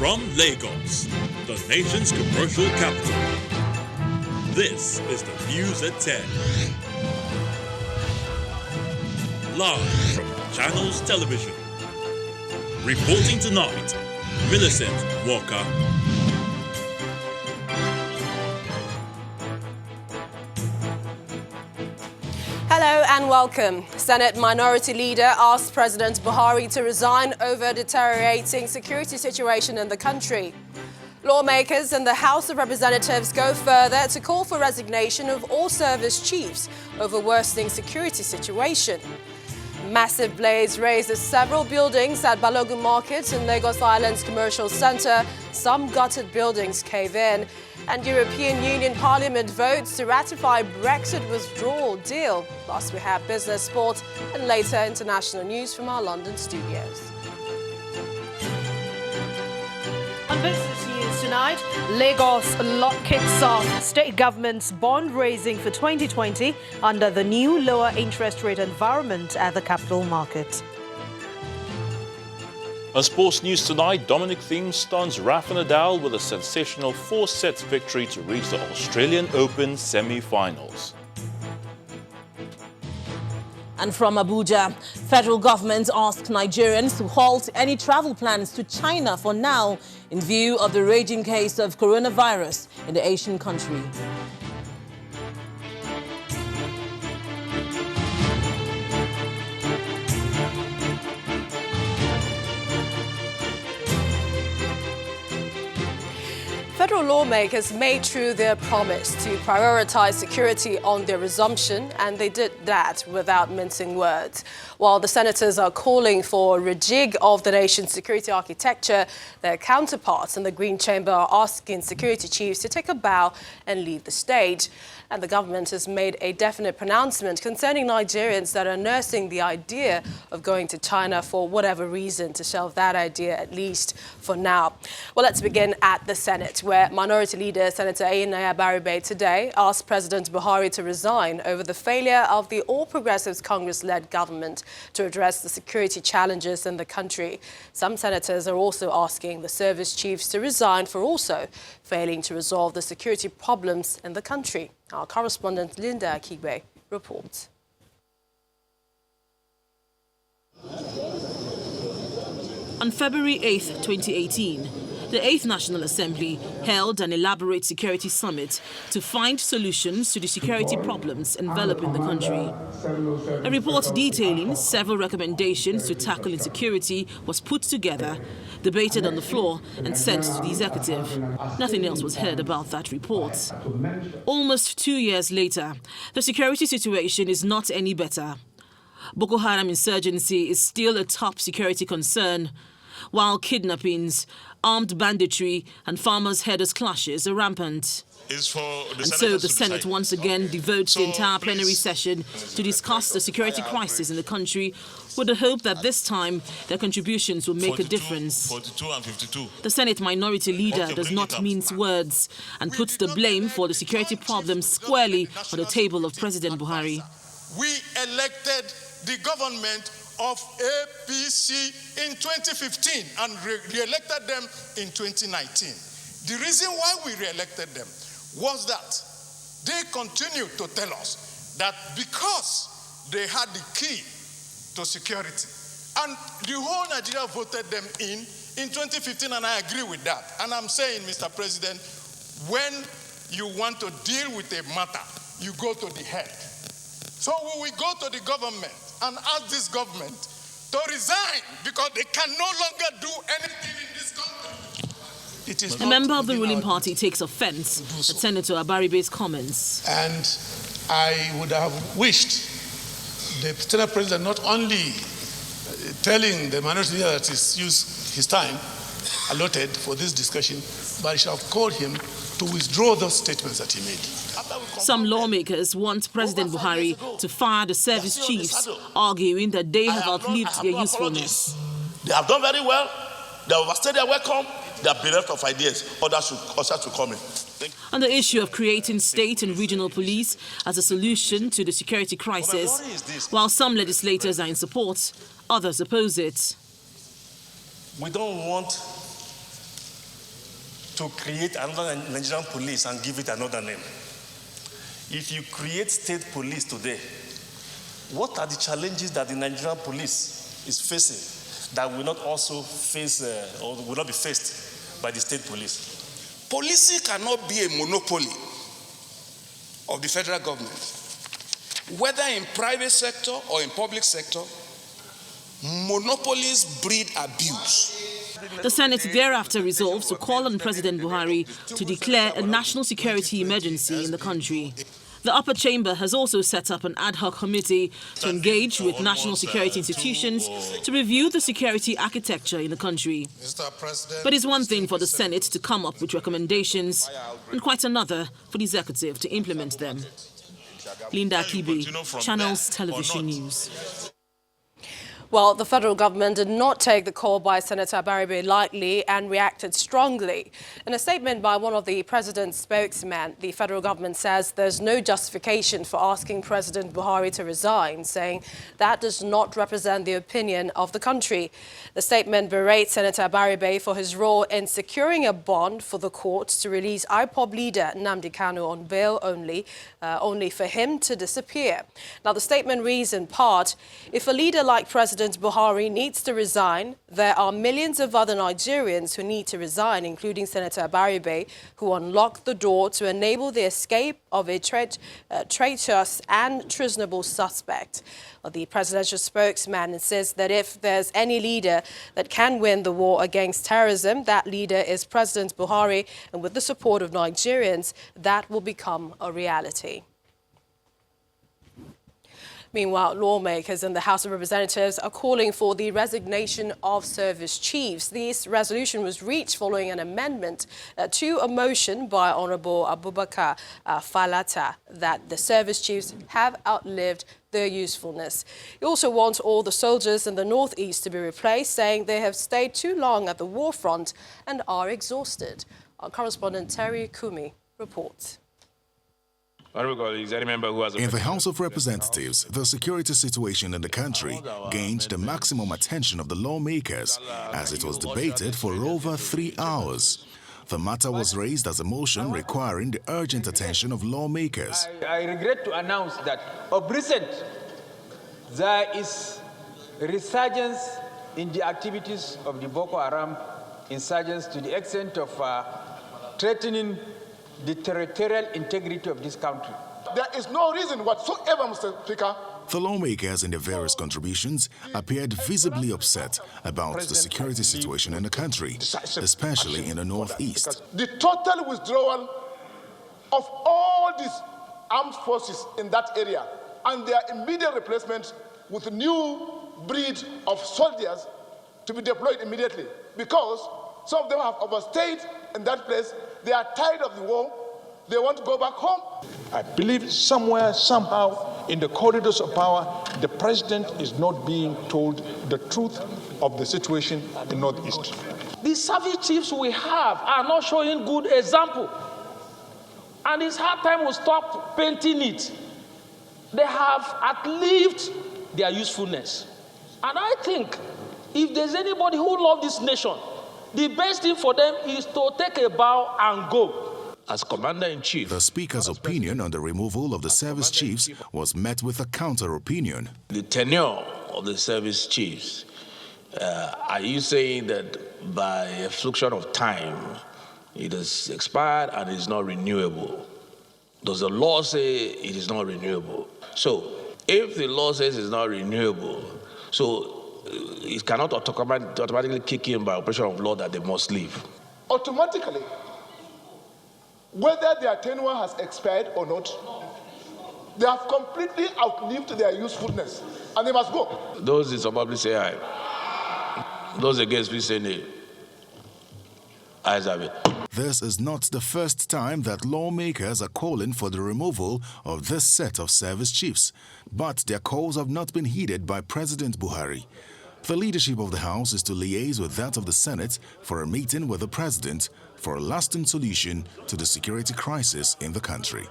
From Lagos, the nation's commercial capital, this is the News at 10. Live from Channels Television. Reporting tonight, Millicent Walker. Hello and welcome. Senate Minority Leader asked President Buhari to resign over a deteriorating security situation in the country. Lawmakers in the House of Representatives go further to call for resignation of all service chiefs over worsening security situation. Massive blaze razes several buildings at Balogun Market in Lagos Island's commercial centre. Some gutted buildings cave in. And European Union Parliament votes to ratify Brexit withdrawal deal. Plus we have business, sport and later international news from our London studios. On business news tonight, Lagos kicks off state government's bond raising for 2020 under the new lower interest rate environment at the capital market. On sports news tonight, Dominic Thiem stuns Rafa Nadal with a sensational 4-set victory to reach the Australian Open semi-finals. And from Abuja, federal government asked Nigerians to halt any travel plans to China for now in view of the raging case of coronavirus in the Asian country. Federal lawmakers made true their promise to prioritize security on their resumption, and they did that without mincing words. While the senators are calling for a rejig of the nation's security architecture, their counterparts in the Green Chamber are asking security chiefs to take a bow and leave the stage. And the government has made a definite pronouncement concerning Nigerians that are nursing the idea of going to China for whatever reason to shelve that idea, at least for now. Well, let's begin at the Senate, where Minority Leader Senator Abaribe today asked President Buhari to resign over the failure of the All Progressives Congress-led government to address the security challenges in the country. Some senators are also asking the service chiefs to resign for also failing to resolve the security problems in the country. Our correspondent Linda Akigbe reports. On February 8, 2018, the 8th National Assembly held an elaborate security summit to find solutions to the security problems enveloping the country. A report detailing several recommendations to tackle insecurity was put together, debated on the floor and sent to the executive. Nothing else was heard about that report. Almost 2 years later, the security situation is not any better. Boko Haram insurgency is still a top security concern, while kidnappings, armed banditry and farmers-herders clashes are rampant. And so the Senate once again devotes the entire plenary session to discuss the security crisis in the country with the hope that this time their contributions will make a difference. The Senate Minority Leader does not mince words and puts the blame for the security problems squarely on the table of President Buhari. We elected the government of APC in 2015 and re-elected them in 2019. The reason why we re-elected them was that they continued to tell us that because they had the key to security, and the whole Nigeria voted them in 2015, and I agree with that. And I'm saying, Mr. President, when you want to deal with a matter, you go to the head. So we will go to the government and ask this government to resign because they can no longer do anything in this country. A member of the ruling party takes offense at Senator Abaribe's comments. And I would have wished the Senate President not only telling the minority leader that he's used his time allotted for this discussion, but he should have called him to withdraw those statements that he made. Some lawmakers want President Buhari to fire the service chiefs, arguing that they have outlived their usefulness. They have done very well. They have overstayed their welcome. They are bereft of ideas. Others should come in. On the issue of creating state and regional police as a solution to the security crisis, while some legislators are in support, others oppose it. We don't want to create another Nigerian police and give it another name. If you create state police today, what are the challenges that the Nigerian police is facing that will not also face or will not be faced by the state police? Policing cannot be a monopoly of the federal government. Whether in private sector or in public sector, monopolies breed abuse. The Senate thereafter resolved to call on President Buhari to declare a national security emergency in the country. The upper chamber has also set up an ad hoc committee to engage with national security institutions to review the security architecture in the country. But it's one thing for the Senate to come up with recommendations and quite another for the executive to implement them. Linda Akibe, Channels Television News. Well, the federal government did not take the call by Senator Abaribe lightly and reacted strongly. In a statement by one of the president's spokesmen, the federal government says there's no justification for asking President Buhari to resign, saying that does not represent the opinion of the country. The statement berates Senator Abaribe for his role in securing a bond for the courts to release IPOB leader Nnamdi Kanu on bail only for him to disappear. Now, the statement reads in part, if a leader like President Buhari needs to resign, there are millions of other Nigerians who need to resign, including Senator Abaribe, who unlocked the door to enable the escape of a traitorous and treasonable suspect. The presidential spokesman insists that if there's any leader that can win the war against terrorism, that leader is President Buhari, and with the support of Nigerians, that will become a reality. Meanwhile, lawmakers in the House of Representatives are calling for the resignation of service chiefs. This resolution was reached following an amendment to a motion by Honorable Abubakar Falata that the service chiefs have outlived their usefulness. He also wants all the soldiers in the northeast to be replaced, saying they have stayed too long at the war front and are exhausted. Our correspondent Terry Kumi reports. In the House of Representatives, the security situation in the country gained the maximum attention of the lawmakers as it was debated for over 3 hours. The matter was raised as a motion requiring the urgent attention of lawmakers. I regret to announce that of recent, there is a resurgence in the activities of the Boko Haram insurgents to the extent of threatening the territorial integrity of this country. There is no reason whatsoever, Mr. Speaker. The lawmakers in their various contributions appeared visibly upset about the security situation in the country, especially in the northeast. The total withdrawal of all these armed forces in that area and their immediate replacement with a new breed of soldiers to be deployed immediately, because some of them have overstayed in that place. They are tired of the war. They want to go back home. I believe somewhere, somehow, in the corridors of power, the president is not being told the truth of the situation in the Northeast. The service chiefs we have are not showing good example. And it's hard time we stop painting it. They have outlived their usefulness. And I think if there's anybody who loves this nation, the best thing for them is to take a bow and go. As Commander-in-Chief, the Speaker's opinion on the removal of the service chiefs was met with a counter-opinion. The tenure of the service chiefs, are you saying that by a function of time, it has expired and is not renewable? Does the law say it is not renewable? So, if the law says it's not renewable, so it cannot automatically kick in by operation of law that they must leave. Automatically, whether their tenure has expired or not, they have completely outlived their usefulness and they must go. Those in support, say aye. Those against, please say nay. Ayes have it. This is not the first time that lawmakers are calling for the removal of this set of service chiefs, but their calls have not been heeded by President Buhari. The leadership of the House is to liaise with that of the Senate for a meeting with the President for a lasting solution to the security crisis in the country.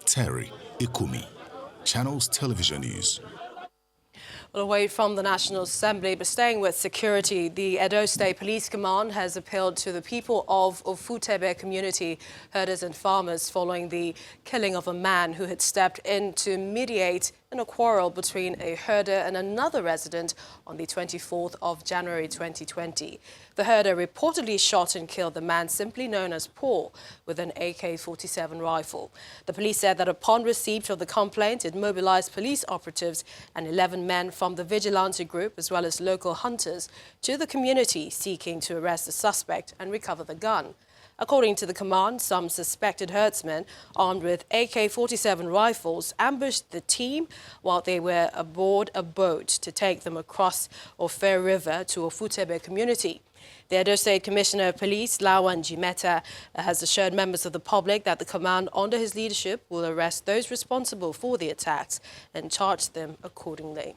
Terry Ikumi, Channels Television News. Well, away from the National Assembly, but staying with security, the Edo State Police Command has appealed to the people of Ofutebe community, herders and farmers, following the killing of a man who had stepped in to mediate in a quarrel between a herder and another resident on the 24th of January 2020. The herder reportedly shot and killed the man simply known as Paul with an AK-47 rifle. The police said that upon receipt of the complaint, it mobilized police operatives and 11 men from the vigilante group as well as local hunters to the community seeking to arrest the suspect and recover the gun. According to the command, some suspected herdsmen armed with AK-47 rifles ambushed the team while they were aboard a boat to take them across Ofe River to Ofutebe community. The Edo State Commissioner of Police, Lawan Jimeta, has assured members of the public that the command under his leadership will arrest those responsible for the attacks and charge them accordingly.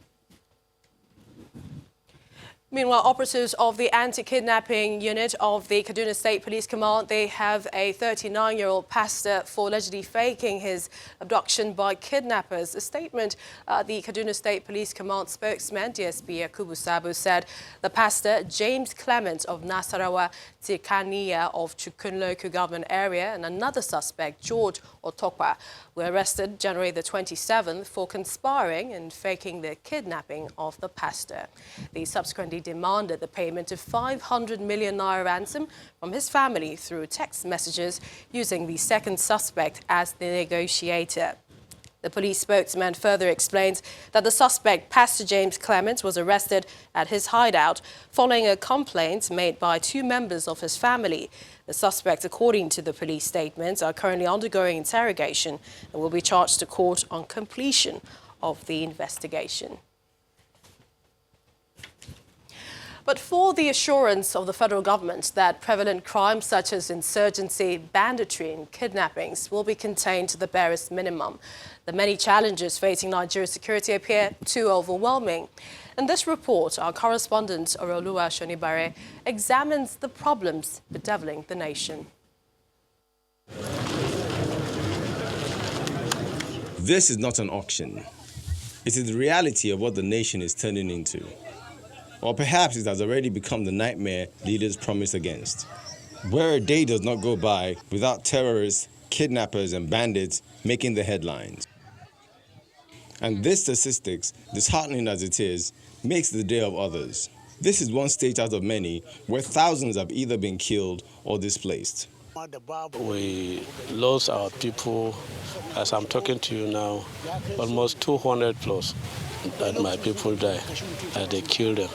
Meanwhile, operatives of the anti-kidnapping unit of the Kaduna State Police Command, they have a 39-year-old pastor for allegedly faking his abduction by kidnappers. A statement, the Kaduna State Police Command spokesman, DSP Yakubu Sabo, said the pastor, James Clement of Nasarawa Tikania of Chukun local government area, and another suspect, George Otokwa, were arrested January the 27th for conspiring and faking the kidnapping of the pastor. They subsequently demanded the payment of 500 million naira ransom from his family through text messages, using the second suspect as the negotiator. The police spokesman further explains that the suspect, Pastor James Clement, was arrested at his hideout following a complaint made by two members of his family. The suspects, according to the police statements, are currently undergoing interrogation and will be charged to court on completion of the investigation. But for the assurance of the federal government that prevalent crimes such as insurgency, banditry and kidnappings will be contained to the barest minimum, the many challenges facing Nigeria's security appear too overwhelming. In this report, our correspondent Oroluwa Shonibare examines the problems bedeviling the nation. This is not an auction. It is the reality of what the nation is turning into. Or perhaps it has already become the nightmare leaders promise against, where a day does not go by without terrorists, kidnappers and bandits making the headlines. And this statistics, disheartening as it is, makes the day of others. This is one state out of many where thousands have either been killed or displaced. We lost our people, as I'm talking to you now, almost 200 plus that my people died, that they killed them.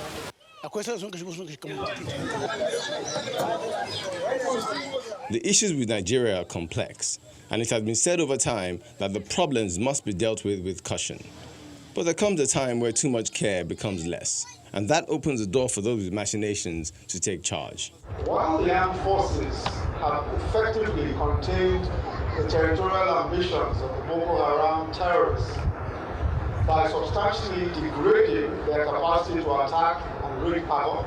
The issues with Nigeria are complex, and it has been said over time that the problems must be dealt with caution. But there comes a time where too much care becomes less, and that opens the door for those with machinations to take charge. While the armed forces have effectively contained the territorial ambitions of the Boko Haram terrorists by substantially degrading their capacity to attack and wreak havoc,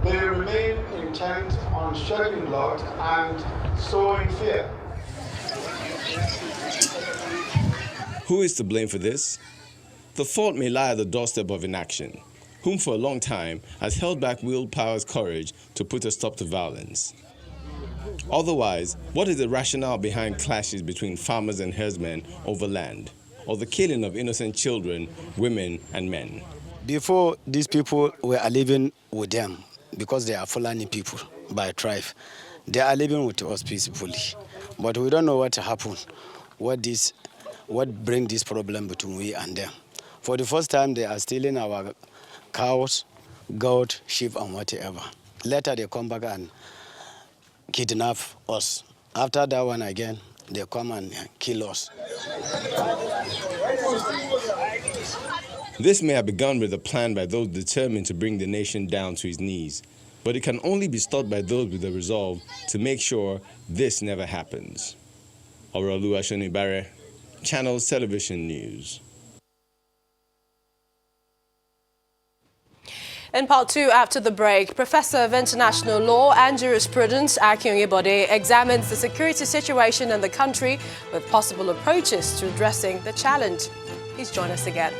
they remain intent on shedding blood and sowing fear. Who is to blame for this? The fault may lie at the doorstep of inaction, whom for a long time has held back willpower's courage to put a stop to violence. Otherwise, what is the rationale behind clashes between farmers and herdsmen over land, or the killing of innocent children, women and men? Before, these people were living with them because they are Fulani people by tribe. They are living with us peacefully. But we don't know what happened, what brings this problem between we and them. For the first time, they are stealing our cows, goat, sheep, and whatever. Later, they come back and kidnap us. After that one again, they come and kill us. This may have begun with a plan by those determined to bring the nation down to its knees, but it can only be stopped by those with the resolve to make sure this never happens. Oroluwa Shonibare, Channels Television News. In part two, after the break, Professor of International Law and Jurisprudence Akin Oyebode examines the security situation in the country with possible approaches to addressing the challenge. Please join us again.